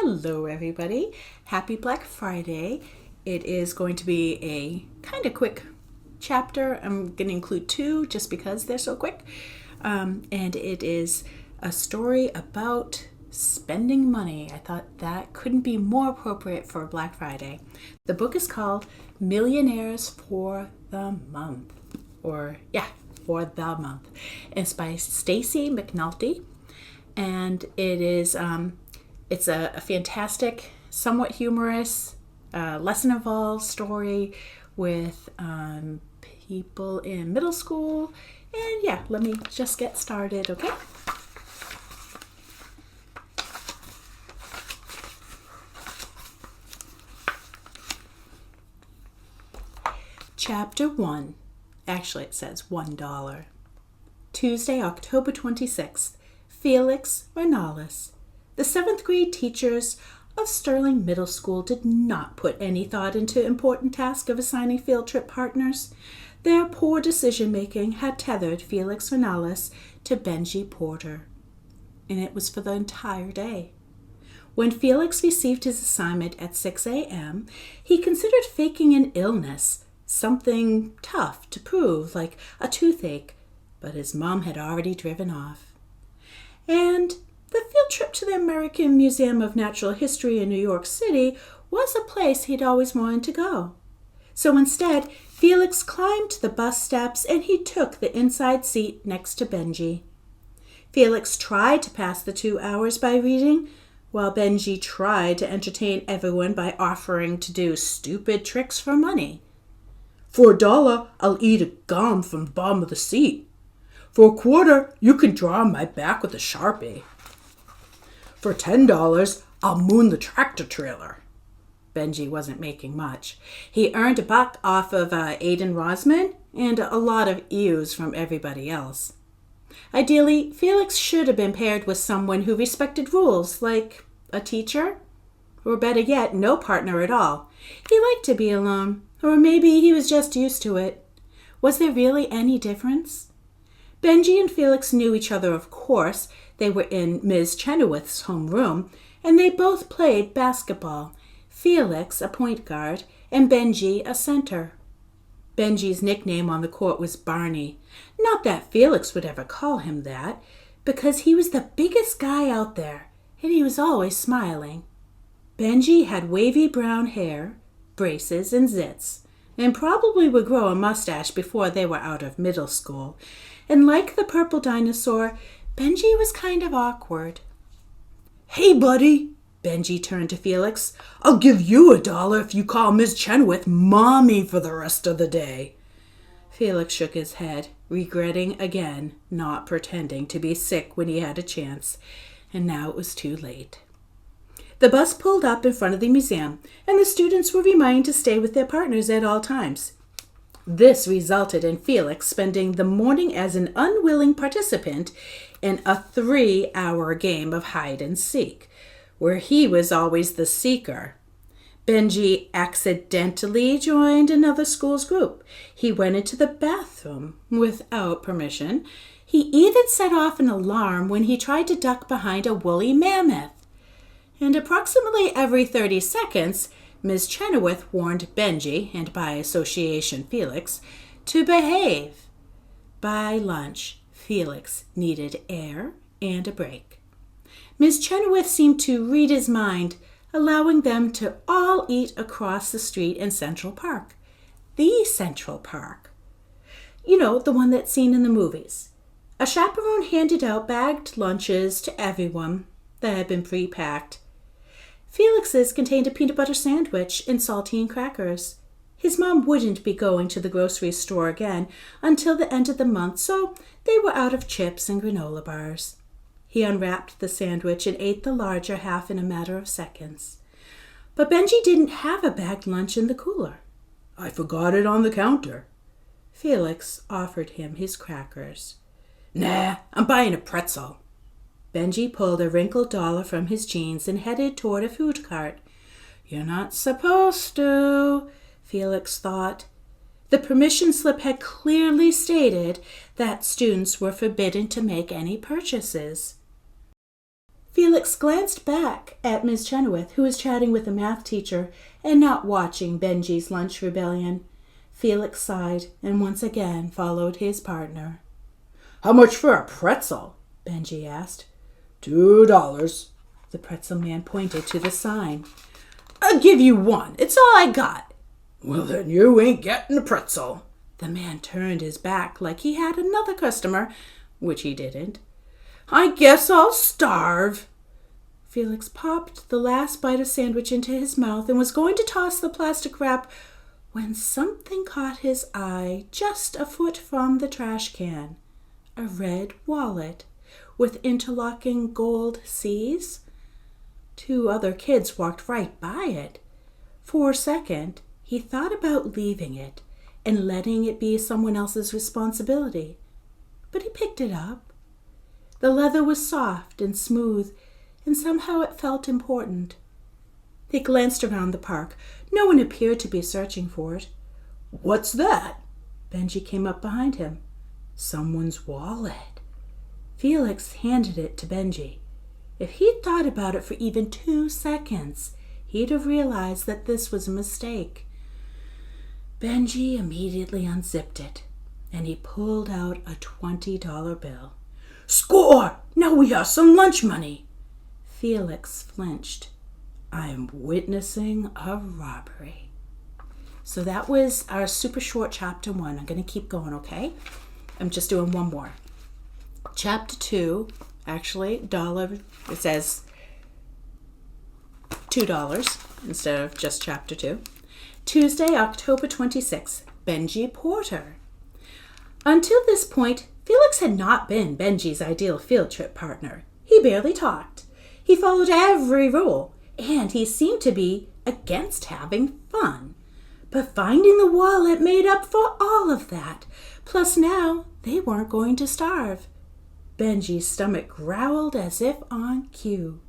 Hello everybody. Happy Black Friday. It is going to be a kind of quick chapter. I'm going to include two just because they're so quick. And it is a story about spending money. I thought that couldn't be more appropriate for Black Friday. The book is called Millionaires for the Month. For the month. It's by Stacy McAnulty. And it is it's a fantastic, somewhat humorous, lesson-involved story with people in middle school. And let me just get started, okay? Chapter 1. Actually, it says $1. Tuesday, October 26th. Felix Renales. The 7th grade teachers of Sterling Middle School did not put any thought into the important task of assigning field trip partners. Their poor decision-making had tethered Felix Renales to Benji Porter, and it was for the entire day. When Felix received his assignment at 6 a.m., he considered faking an illness, something tough to prove, like a toothache, but his mom had already driven off. And the field trip to the American Museum of Natural History in New York City was a place he'd always wanted to go. So instead, Felix climbed the bus steps and he took the inside seat next to Benji. Felix tried to pass the 2 hours by reading, while Benji tried to entertain everyone by offering to do stupid tricks for money. "For $1, I'll eat a gum from the bottom of the seat. For $1, you can draw on my back with a Sharpie. For $10, I'll moon the tractor trailer." Benji wasn't making much. He earned $1 off of Aiden Rosman and a lot of ews from everybody else. Ideally, Felix should have been paired with someone who respected rules, like a teacher, or better yet, no partner at all. He liked to be alone, or maybe he was just used to it. Was there really any difference? Benji and Felix knew each other, of course. They were in Ms. Chenoweth's homeroom, and they both played basketball. Felix a point guard, and Benji a center. Benji's nickname on the court was Barney. Not that Felix would ever call him that, because he was the biggest guy out there, and he was always smiling. Benji had wavy brown hair, braces, and zits, and probably would grow a mustache before they were out of middle school. And like the purple dinosaur, Benji was kind of awkward. "Hey, buddy," Benji turned to Felix. "I'll give you $1 if you call Miss Chenoweth Mommy for the rest of the day." Felix shook his head, regretting again not pretending to be sick when he had a chance. And now it was too late. The bus pulled up in front of the museum, and the students were reminded to stay with their partners at all times. This resulted in Felix spending the morning as an unwilling participant in a 3-hour game of hide-and-seek, where he was always the seeker. Benji accidentally joined another school's group. He went into the bathroom without permission. He even set off an alarm when he tried to duck behind a woolly mammoth. And approximately every 30 seconds, Ms. Chenoweth warned Benji, and by association Felix, to behave. By lunch, Felix needed air and a break. Ms. Chenoweth seemed to read his mind, allowing them to all eat across the street in Central Park. The Central Park. You know, the one that's seen in the movies. A chaperone handed out bagged lunches to everyone that had been pre-packed. Felix's contained a peanut butter sandwich and saltine crackers. His mom wouldn't be going to the grocery store again until the end of the month, so they were out of chips and granola bars. He unwrapped the sandwich and ate the larger half in a matter of seconds. But Benji didn't have a bagged lunch in the cooler. "I forgot it on the counter." Felix offered him his crackers. "Nah, I'm buying a pretzel." Benji pulled a wrinkled dollar from his jeans and headed toward a food cart. "You're not supposed to," Felix thought. The permission slip had clearly stated that students were forbidden to make any purchases. Felix glanced back at Miss Chenoweth, who was chatting with the math teacher and not watching Benji's lunch rebellion. Felix sighed and once again followed his partner. "How much for a pretzel?" Benji asked. $2. The pretzel man pointed to the sign. "I'll give you one. It's all I got." "Well, then you ain't getting a pretzel." The man turned his back like he had another customer, which he didn't. "I guess I'll starve." Felix popped the last bite of sandwich into his mouth and was going to toss the plastic wrap when something caught his eye just a foot from the trash can. A red wallet with interlocking gold C's. 2 other kids walked right by it. For a second, he thought about leaving it and letting it be someone else's responsibility. But he picked it up. The leather was soft and smooth, and somehow it felt important. He glanced around the park. No one appeared to be searching for it. "What's that?" Benji came up behind him. "Someone's wallet." Felix handed it to Benji. If he'd thought about it for even 2 seconds, he'd have realized that this was a mistake. Benji immediately unzipped it, and he pulled out a $20 bill. "Score! Now we have some lunch money." Felix flinched. "I am witnessing a robbery." So that was our super short chapter 1. I'm going to keep going, okay? I'm just doing one more. Chapter 2, actually, $1, it says $2 instead of just chapter 2. Tuesday, October 26th, Benji Porter. Until this point, Felix had not been Benji's ideal field trip partner. He barely talked. He followed every rule, and he seemed to be against having fun. But finding the wallet made up for all of that. Plus now, they weren't going to starve. Benji's stomach growled as if on cue.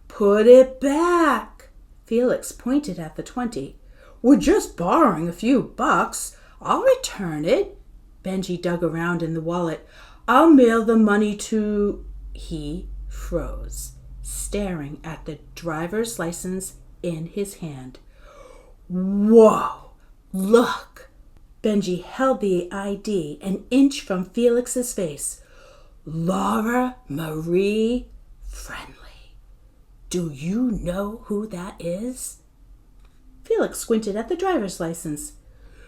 "Put it back." Felix pointed at the 20. "We're just borrowing a few bucks. I'll return it." Benji dug around in the wallet. "I'll mail the money to..." He froze, staring at the driver's license in his hand. "Whoa! Look!" Benji held the ID an inch from Felix's face. "Laura Marie Friendly. Do you know who that is?" Felix squinted at the driver's license.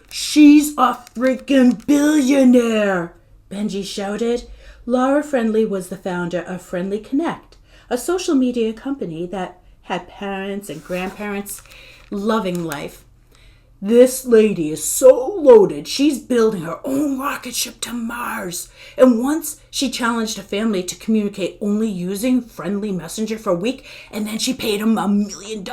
"She's a freaking billionaire!" Benji shouted. Laura Friendly was the founder of Friendly Connect, a social media company that had parents and grandparents loving life. "This lady is so loaded, she's building her own rocket ship to Mars. And once she challenged a family to communicate only using Friendly Messenger for a week, and then she paid him $1 million.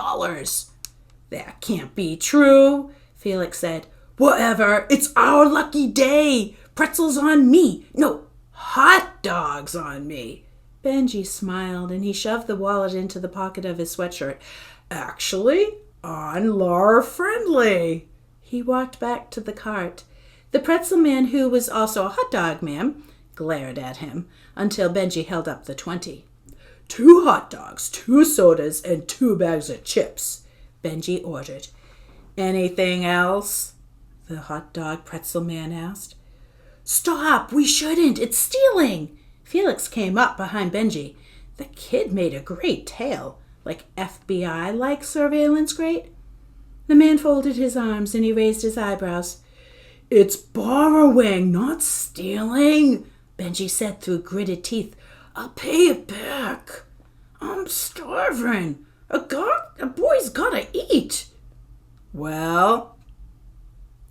"That can't be true," Felix said. "Whatever, it's our lucky day. Pretzels on me. No, hot dogs on me." Benji smiled and he shoved the wallet into the pocket of his sweatshirt. "Actually, on Laura Friendly." He walked back to the cart. The pretzel man, who was also a hot dog man, glared at him until Benji held up the 20. "2 hot dogs, 2 sodas, and 2 bags of chips," Benji ordered. "Anything else?" the hot dog pretzel man asked. "Stop! We shouldn't! It's stealing!" Felix came up behind Benji. The kid made a great tale, like FBI-like surveillance grate. The man folded his arms and he raised his eyebrows. "It's borrowing, not stealing," Benji said through gritted teeth. "I'll pay it back. I'm starving. A boy's gotta eat." "Well?"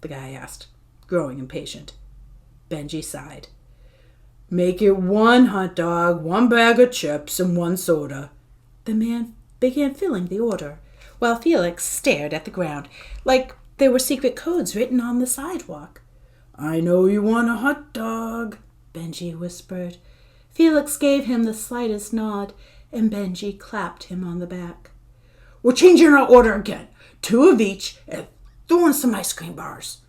the guy asked, growing impatient. Benji sighed. "Make it 1 hot dog, 1 bag of chips, and 1 soda." The man began filling the order, while Felix stared at the ground, like there were secret codes written on the sidewalk. "I know you want a hot dog," Benji whispered. Felix gave him the slightest nod, and Benji clapped him on the back. "We're changing our order again. 2 of each, and throw in some ice cream bars."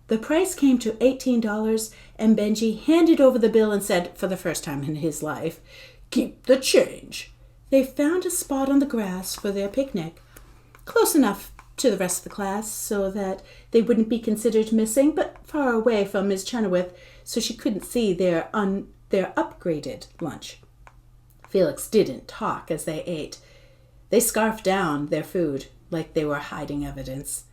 The price came to $18, and Benji handed over the bill and said, for the first time in his life, "Keep the change." They found a spot on the grass for their picnic, close enough to the rest of the class so that they wouldn't be considered missing, but far away from Ms. Chenoweth so she couldn't see their upgraded lunch. Felix didn't talk as they ate. They scarfed down their food like they were hiding evidence.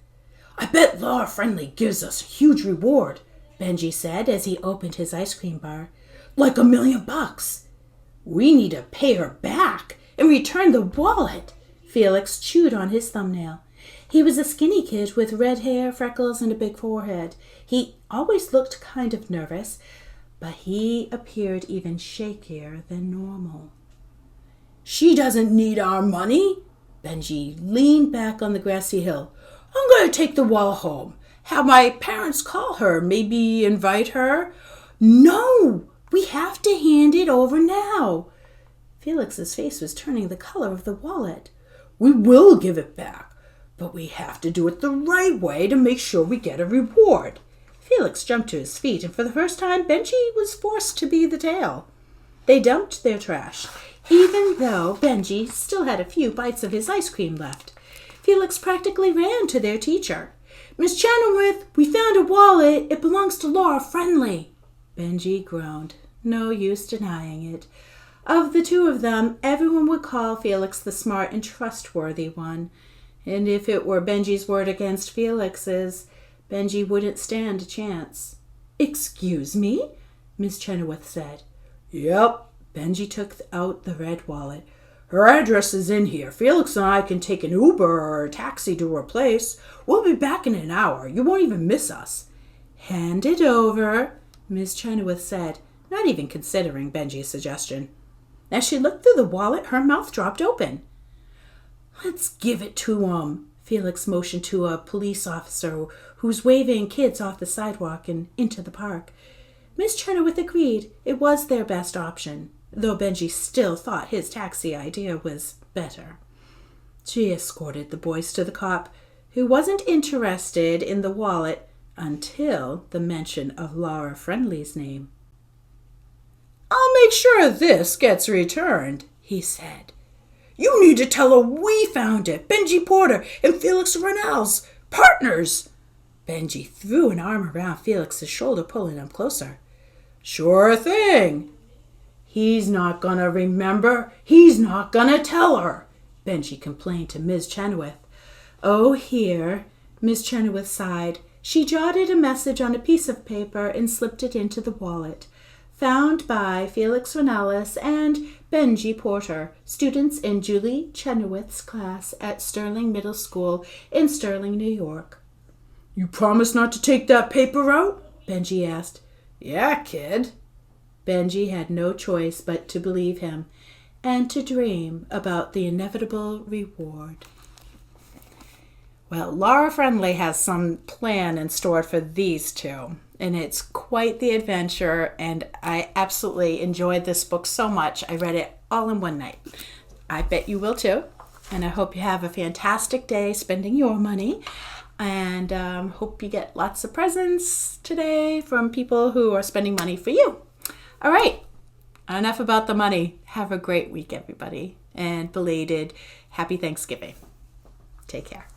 "I bet Laura Friendly gives us a huge reward," Benji said as he opened his ice cream bar. "Like $1 million. We need to pay her back and return the wallet." Felix chewed on his thumbnail. He was a skinny kid with red hair, freckles, and a big forehead. He always looked kind of nervous, but he appeared even shakier than normal. "She doesn't need our money." Benji leaned back on the grassy hill. "I'm going to take the wallet home. Have my parents call her. Maybe invite her." "No! We have to hand it over now." Felix's face was turning the color of the wallet. "We will give it back, but we have to do it the right way to make sure we get a reward." Felix jumped to his feet, and for the first time, Benji was forced to be the tail. They dumped their trash, even though Benji still had a few bites of his ice cream left. Felix practically ran to their teacher. "Miss Chenoweth, we found a wallet. It belongs to Laura Friendly." Benji groaned. No use denying it. Of the two of them, everyone would call Felix the smart and trustworthy one. And if it were Benji's word against Felix's, Benji wouldn't stand a chance. "Excuse me?" Miss Chenoweth said. "Yep." Benji took out the red wallet. "Her address is in here. Felix and I can take an Uber or a taxi to her place. We'll be back in an hour. You won't even miss us." "Hand it over," Miss Chenoweth said, not even considering Benji's suggestion. As she looked through the wallet, her mouth dropped open. "Let's give it to 'em," Felix motioned to a police officer who was waving kids off the sidewalk and into the park. Miss Chenoweth agreed it was their best option, though Benji still thought his taxi idea was better. She escorted the boys to the cop, who wasn't interested in the wallet until the mention of Laura Friendly's name. "I'll make sure this gets returned," he said. "You need to tell her we found it. Benji Porter and Felix Ronalds, partners." Benji threw an arm around Felix's shoulder, pulling him closer. "Sure thing." "He's not gonna remember. He's not gonna tell her," Benji complained to Ms. Chenoweth. "Oh, here," Ms. Chenoweth sighed. She jotted a message on a piece of paper and slipped it into the wallet. Found by Felix Ronalds and Benji Porter, students in Julie Chenoweth's class at Sterling Middle School in Sterling, New York. "You promise not to take that paper out?" Benji asked. "Yeah, kid." Benji had no choice but to believe him and to dream about the inevitable reward. Well, Laura Friendly has some plan in store for these two, and it's quite the adventure, and I absolutely enjoyed this book so much. I read it all in one night. I bet you will too, and I hope you have a fantastic day spending your money, and hope you get lots of presents today from people who are spending money for you. All right, enough about the money. Have a great week, everybody, and belated Happy Thanksgiving. Take care.